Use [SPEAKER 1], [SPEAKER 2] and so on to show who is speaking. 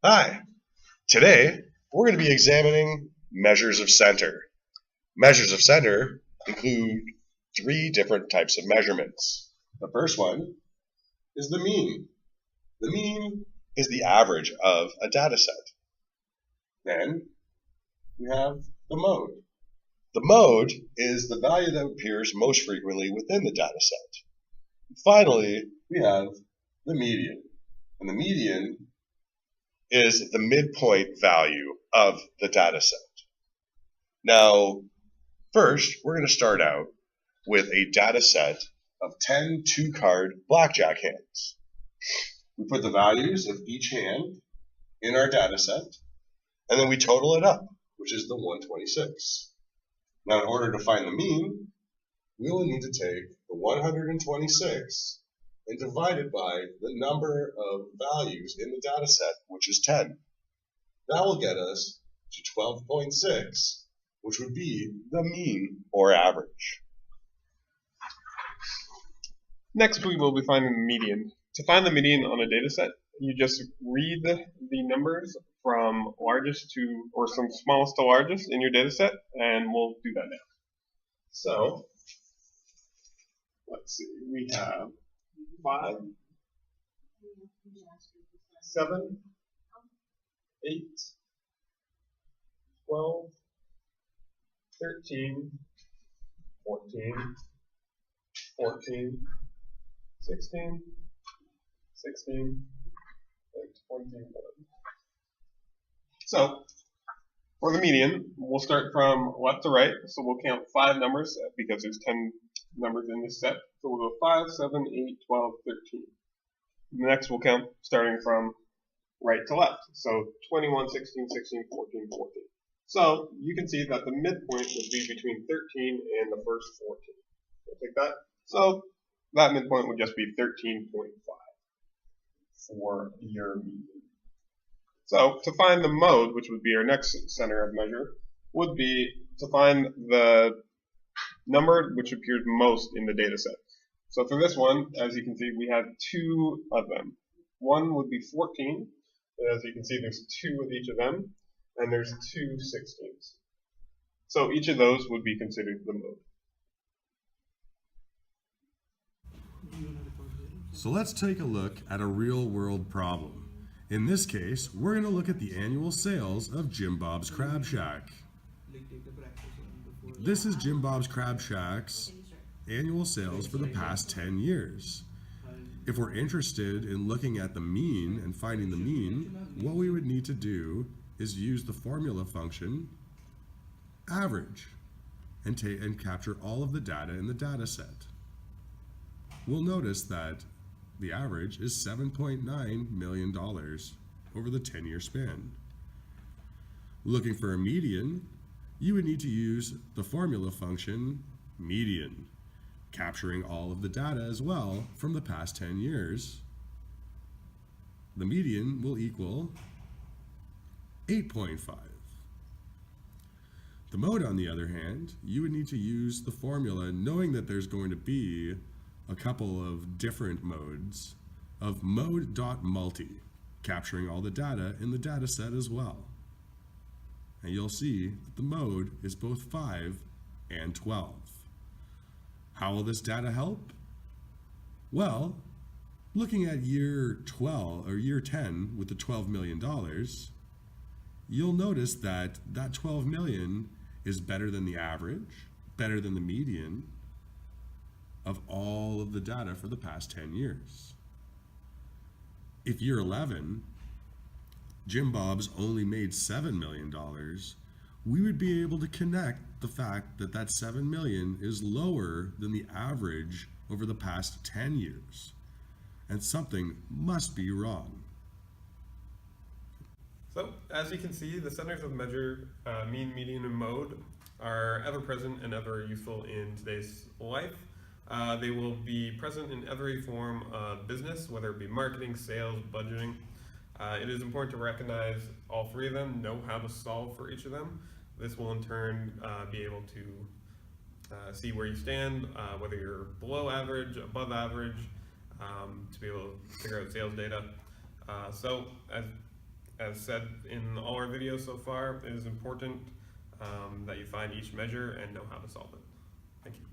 [SPEAKER 1] Hi, today we're going to be examining measures of center. Measures of center include three different types of measurements. The first one is the mean. The mean is the average of a data set. Then we have the mode. The mode is the value that appears most frequently within the data set. Finally, we have the median. And the median is the midpoint value of the data set. Now, first, we're going to start out with a data set of 10 two-card blackjack hands. We put the values of each hand in our data set, and then we total it up, which is the 126. Now, in order to find the mean, we will need to take the 126 and divide it by the number of values in the data set, which is 10. That will get us to 12.6, which would be the mean or average.
[SPEAKER 2] Next, we will be finding the median. To find the median on a data set, you just read the numbers from largest to, or from smallest to largest in your data set, and we'll do that now. So, let's see, we have 5, 7, 8, 12, 13, 14, 14, 16, 16, and 21. So, for the median, we'll start from left to right. So we'll count 5 numbers because there's 10 numbers in this set. So we'll go 5, 7, 8, 12, 13. Next, we'll count starting from right to left. So 21, 16, 16, 14, 14. So you can see that the midpoint would be between 13 and the first 14. Like that. So that midpoint would just be 13.5 for your median. So to find the mode, which would be our next center of measure, would be to find the number which appears most in the data set. So for this one, as you can see, we have 2 of them. One would be 14. As you can see, there's 2 of each of them, and there's 2 16s. So each of those would be considered the mode.
[SPEAKER 3] So let's take a look at a real-world problem. In this case, we're going to look at the annual sales of Jim Bob's Crab Shack. This is Jim Bob's Crab Shack's annual sales for the past 10 years. If we're interested in looking at the mean and finding the mean, what we would need to do is use the formula function average and capture all of the data in the data set. We'll notice that the average is $7.9 million over the 10-year span. Looking for a median, you would need to use the formula function median, capturing all of the data as well from the past 10 years. The median will equal 8.5. The mode, on the other hand, you would need to use the formula knowing that there's going to be a couple of different modes of mode.multi, capturing all the data in the data set as well. And you'll see that the mode is both 5 and 12. How will this data help? Well, looking at year 12 or year 10 with the $12 million, you'll notice that that 12 million is better than the average, better than the median of all of the data for the past 10 years. If year 11, Jim Bob's only made $7 million, we would be able to connect the fact that that 7 million is lower than the average over the past 10 years. And something must be wrong.
[SPEAKER 2] So, as you can see, the centers of measure, mean, median, and mode, are ever present and ever useful in today's life. They will be present in every form of business, whether it be marketing, sales, budgeting. It is important to recognize all 3 of them, know how to solve for each of them. This will in turn be able to see where you stand, whether you're below average, above average, to be able to figure out sales data. So as as said in all our videos so far, it is important that you find each measure and know how to solve it. Thank you.